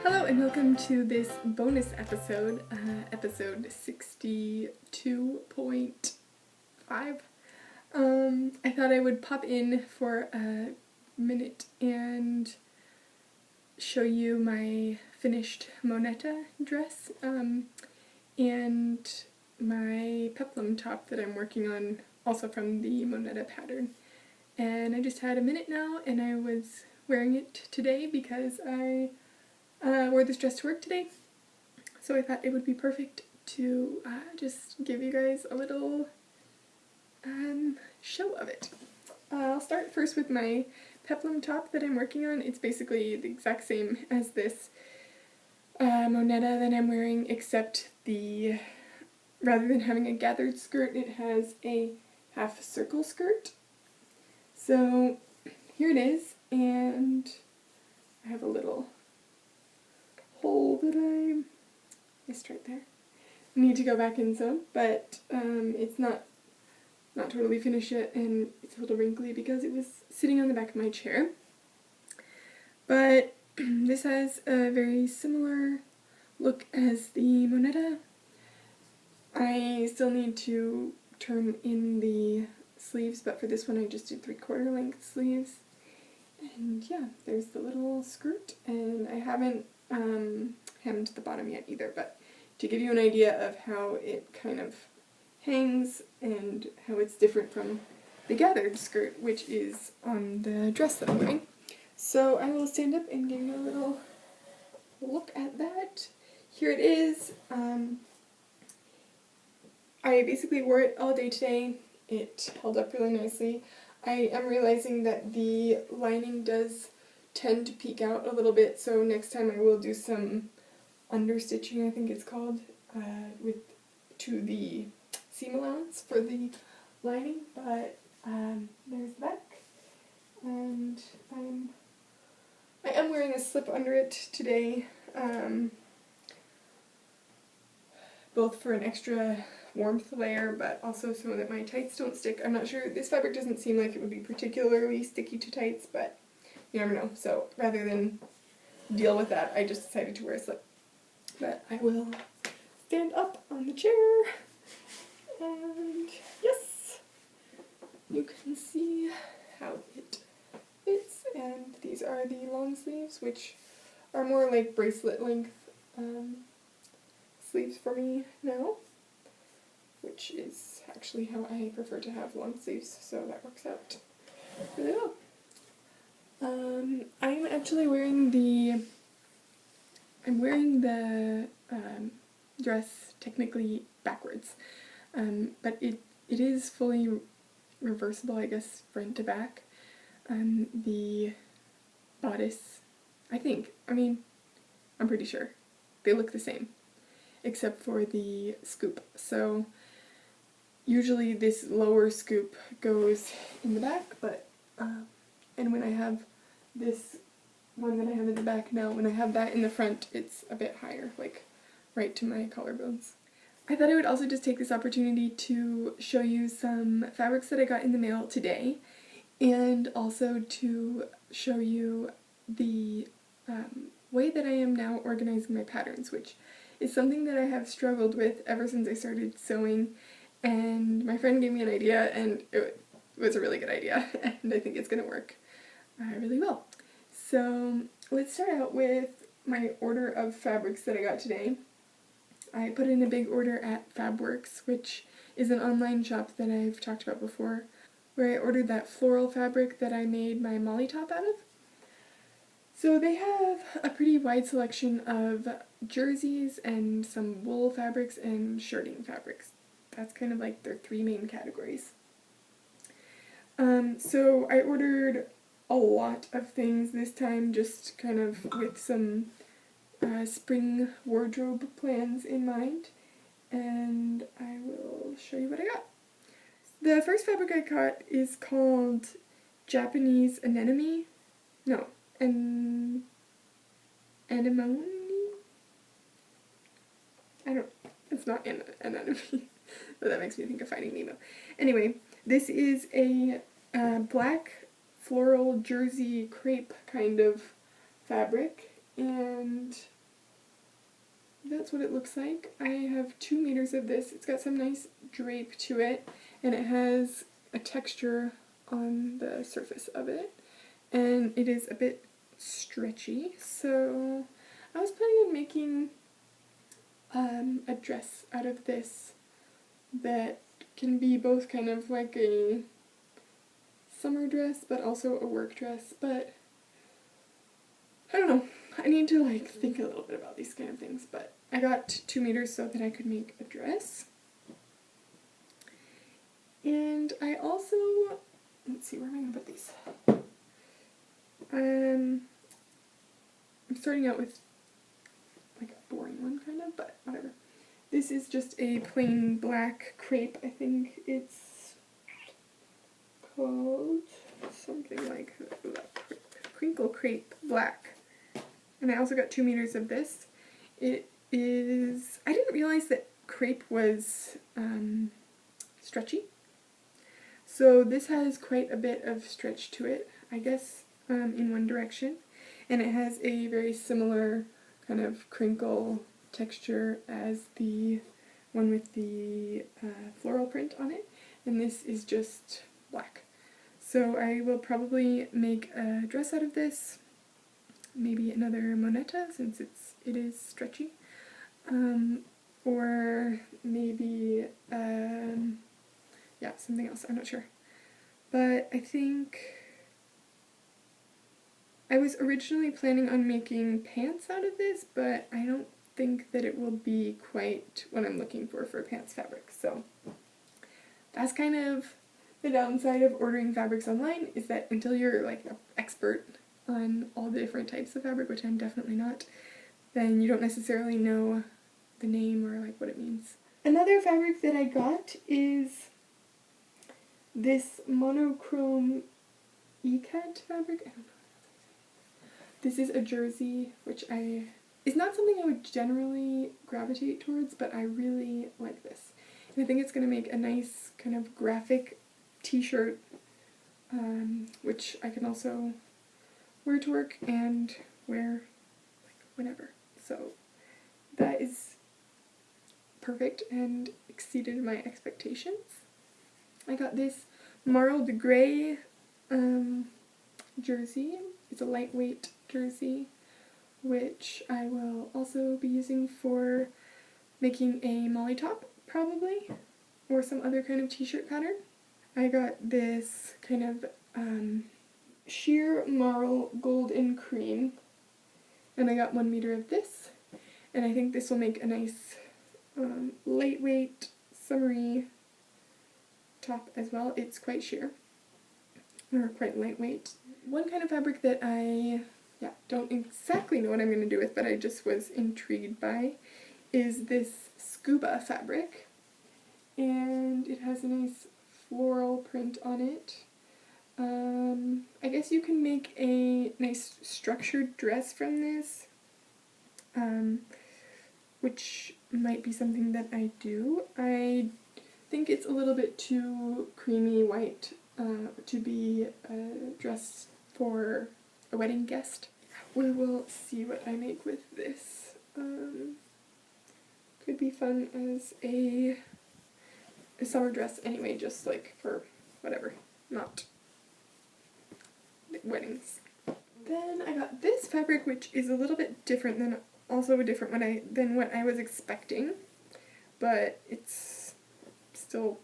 Hello and welcome to this bonus episode, episode 62.5. I thought I would pop in for a minute and show you my finished Moneta dress, and my peplum top that I'm working on, also from the Moneta pattern. And I just had a minute now, and I was wearing it today because I wore this dress to work today, so I thought it would be perfect to just give you guys a little show of it. I'll start first with my peplum top that I'm working on. It's basically the exact same as this Moneta that I'm wearing, except rather than having a gathered skirt, it has a half circle skirt. So here it is, and I have a little hole that I missed right there. I need to go back and sew, but it's not totally finished yet, and it's a little wrinkly because it was sitting on the back of my chair. But this has a very similar look as the Moneta. I still need to turn in the sleeves, but for this one I just did 3/4 length sleeves. And yeah, there's the little skirt, and I haven't hemmed the bottom yet either, but to give you an idea of how it kind of hangs and how it's different from the gathered skirt, which is on the dress that I'm wearing. So I will stand up and give you a little look at that. Here it is. I basically wore it all day today. It held up really nicely. I am realizing that the lining does tend to peek out a little bit, so next time I will do some understitching, I think it's called, to the seam allowance for the lining, but there's the back, and I am wearing a slip under it today, both for an extra warmth layer, but also so that my tights don't stick. I'm not sure, this fabric doesn't seem like it would be particularly sticky to tights, but you never know. So rather than deal with that, I just decided to wear a slip. But I will stand up on the chair, and yes, you can see how it fits. And these are the long sleeves, which are more like bracelet length sleeves for me now, which is actually how I prefer to have long sleeves, so that works out really well. I'm actually wearing the dress technically backwards, but it is fully reversible, I guess, front to back. The bodice, I'm pretty sure they look the same, except for the scoop. So usually this lower scoop goes in the back, but and when I have this one that I have in the back now, when I have that in the front, it's a bit higher, like right to my collarbones. I thought I would also just take this opportunity to show you some fabrics that I got in the mail today, and also to show you the way that I am now organizing my patterns, which is something that I have struggled with ever since I started sewing, and my friend gave me an idea, and it was a really good idea, and I think it's going to work really well. So let's start out with my order of fabrics that I got today. I put in a big order at Fabworks, which is an online shop that I've talked about before, where I ordered that floral fabric that I made my molly top out of. So they have a pretty wide selection of jerseys and some wool fabrics and shirting fabrics. That's kind of like their three main categories. So I ordered a lot of things this time, just kind of with some spring wardrobe plans in mind, and I will show you what I got. The first fabric I got is called Japanese anemone. No, anemone? It's not an anemone, but that makes me think of Finding Nemo. Anyway, this is a black floral jersey crepe kind of fabric, and that's what it looks like. I have 2 meters of this. It's got some nice drape to it, and it has a texture on the surface of it, and it is a bit stretchy, so I was planning on making a dress out of this that can be both kind of like a summer dress but also a work dress, but I don't know. I need to like think a little bit about these kind of things, but I got 2 meters so that I could make a dress. And I also, let's see, where am I going to put these? I'm starting out with like a boring one kind of, but whatever. This is just a plain black crepe. I think it's called something like crinkle crepe black. And I also got 2 meters of this. It is, I didn't realize that crepe was stretchy. So this has quite a bit of stretch to it, I guess, in one direction. And it has a very similar kind of crinkle texture as the one with the floral print on it. And this is just black. So I will probably make a dress out of this. Maybe another Moneta, since it is stretchy. Or maybe, yeah, something else, I'm not sure. But I think I was originally planning on making pants out of this, but I don't think that it will be quite what I'm looking for pants fabric. So that's kind of the downside of ordering fabrics online, is that until you're like an expert on all the different types of fabric, which I'm definitely not, then you don't necessarily know the name or like what it means. Another fabric that I got is this monochrome ikat fabric. I don't know. This is a jersey, which is not something I would generally gravitate towards, but I really like this. And I think it's going to make a nice kind of graphic t-shirt, which I can also wear to work and wear like whenever. So that is perfect and exceeded my expectations. I got this marled gray jersey. It's a lightweight jersey, which I will also be using for making a molly top, probably, or some other kind of t-shirt pattern. I got this kind of sheer marl gold and cream, and I got 1 meter of this, and I think this will make a nice lightweight, summery top as well. It's quite sheer, or quite lightweight. One kind of fabric that I don't exactly know what I'm going to do with, but I just was intrigued by, is this scuba fabric, and it has a nice floral print on it. I guess you can make a nice structured dress from this, which might be something that I do. I think it's a little bit too creamy white to be a dress for a wedding guest. We will see what I make with this. Could be fun as a summer dress anyway, just like for whatever, not weddings. Then I got this fabric, which is a little bit different than than what I was expecting, but it's still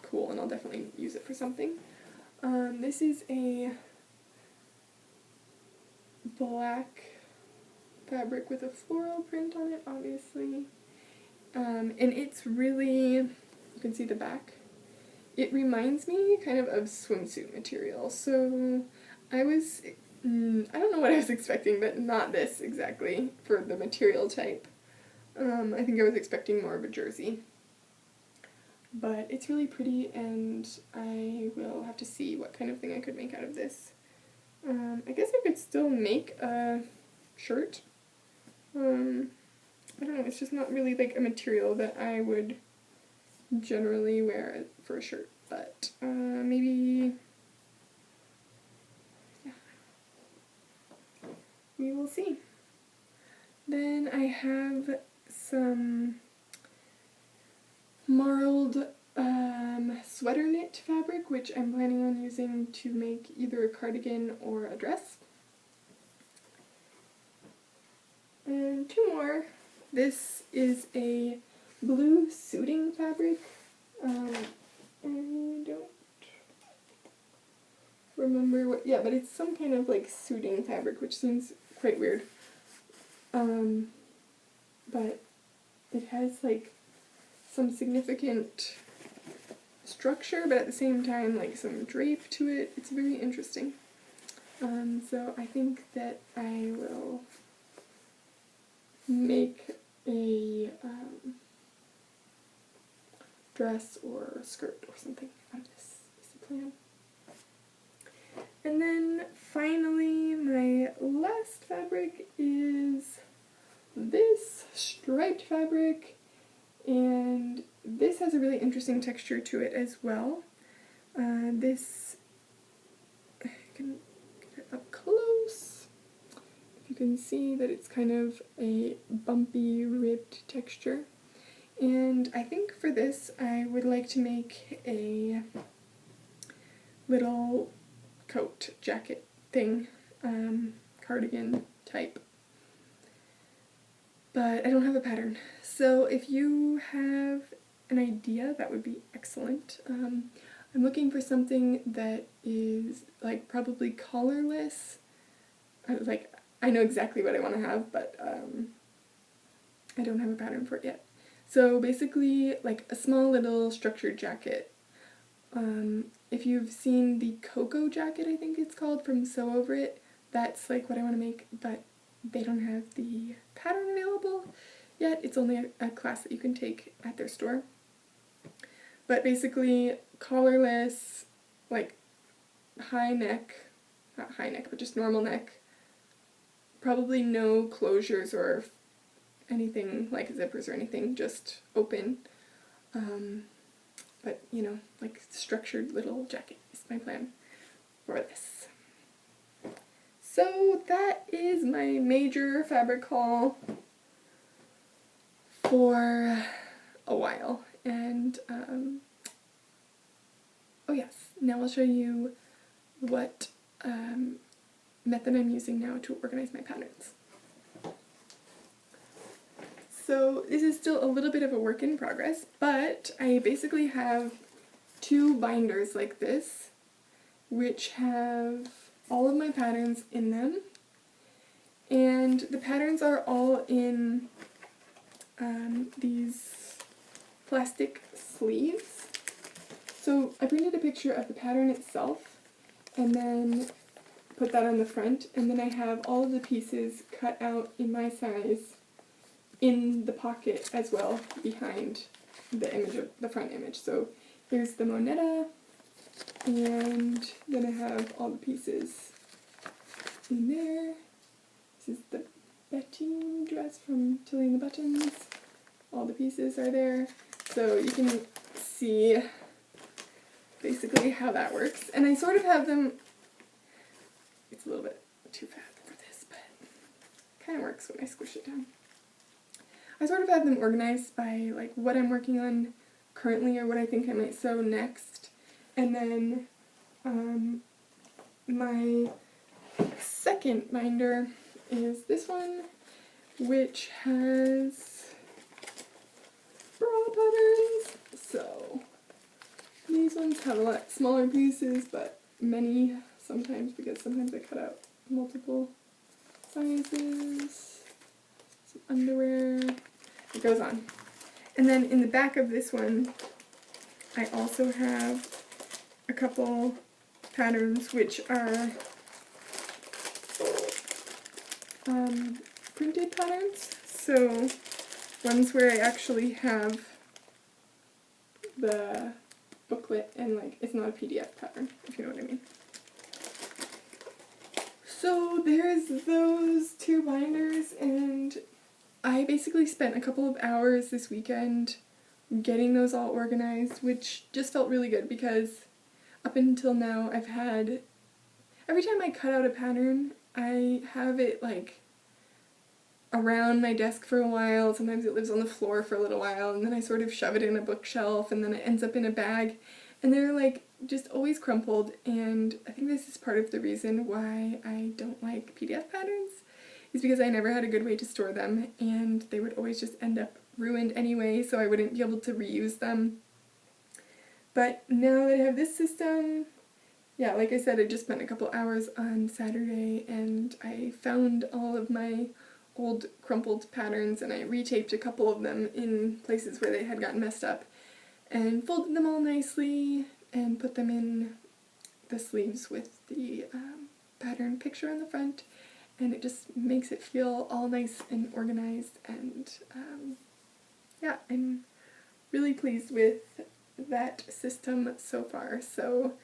cool and I'll definitely use it for something. This is a black fabric with a floral print on it, obviously. And it's really, you can see the back. It reminds me kind of swimsuit material, so I don't know what I was expecting, but not this exactly for the material type. I think I was expecting more of a jersey. But it's really pretty, and I will have to see what kind of thing I could make out of this. I guess I could still make a shirt. I don't know, it's just not really like a material that I would generally wear for a shirt, but maybe, yeah, we will see. Then I have some marled sweater knit fabric, which I'm planning on using to make either a cardigan or a dress. And two more. This is a blue suiting fabric. I don't remember what, yeah, but it's some kind of like suiting fabric, which seems quite weird. But it has like some significant structure, but at the same time like some drape to it. It's very interesting. So I think that I will make a dress or skirt or something out of this is the plan. And then finally my last fabric is this striped fabric, and this has a really interesting texture to it as well. This, I can get it up close. You can see that it's kind of a bumpy, ribbed texture. And I think for this I would like to make a little coat, jacket thing, cardigan type. But I don't have a pattern. So if you have an idea, that would be excellent. I'm looking for something that is like probably collarless. I know exactly what I want to have, but I don't have a pattern for it yet. So basically like a small little structured jacket. If you've seen the Cocoa jacket, I think it's called, from Sew Over It, that's like what I want to make, but they don't have the pattern available yet. It's only a class that you can take at their store. But basically collarless, like high neck, not high neck, but just normal neck. Probably no closures or anything like zippers or anything, just open. But, you know, like structured little jacket is my plan for this. So that is my major fabric haul for a while. And, oh yes, now I'll show you what method I'm using now to organize my patterns. So this is still a little bit of a work in progress, but I basically have two binders like this, which have all of my patterns in them, and the patterns are all in these plastic sleeves. So I printed a picture of the pattern itself and then put that on the front, and then I have all of the pieces cut out in my size in the pocket as well behind the image of the front image. So here's the Moneta, and then I have all the pieces in there. This is the Bettine dress from Tilly and the Buttons. All the pieces are there, so you can see basically how that works. And I sort of have them, it's a little bit too fat for this, but it kind of works when I squish it down. I sort of have them organized by like what I'm working on currently or what I think I might sew next. And then my second binder is this one, which has bra patterns. So these ones have a lot smaller pieces, but many sometimes, because sometimes I cut out multiple sizes. Some underwear. It goes on. And then in the back of this one, I also have a couple patterns which are printed patterns. So ones where I actually have the booklet and like it's not a PDF pattern, if you know what I mean. So there's those two binders, and I basically spent a couple of hours this weekend getting those all organized, which just felt really good because up until now I've had, every time I cut out a pattern, I have it like around my desk for a while. Sometimes it lives on the floor for a little while, and then I sort of shove it in a bookshelf, and then it ends up in a bag. And they're like just always crumpled, and I think this is part of the reason why I don't like PDF patterns, is because I never had a good way to store them, and they would always just end up ruined anyway, so I wouldn't be able to reuse them. But now that I have this system, yeah, like I said, I just spent a couple hours on Saturday, and I found all of my old crumpled patterns, and I retaped a couple of them in places where they had gotten messed up, and folded them all nicely, and put them in the sleeves with the pattern picture on the front, and it just makes it feel all nice and organized, and yeah, I'm really pleased with that system so far. So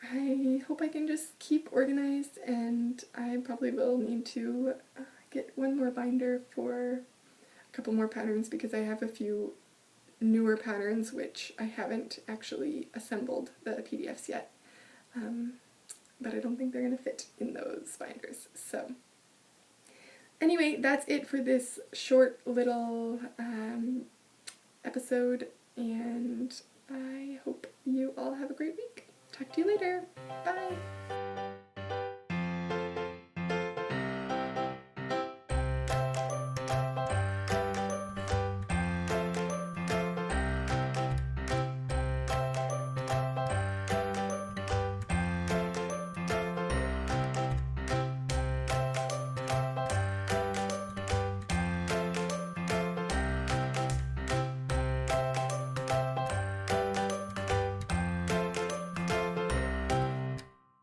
I hope I can just keep organized, and I probably will need to get one more binder for a couple more patterns, because I have a few newer patterns which I haven't actually assembled the PDFs yet, but I don't think they're going to fit in those binders. So anyway, that's it for this short little episode, and I hope you all have a great week. Talk to you later. Bye!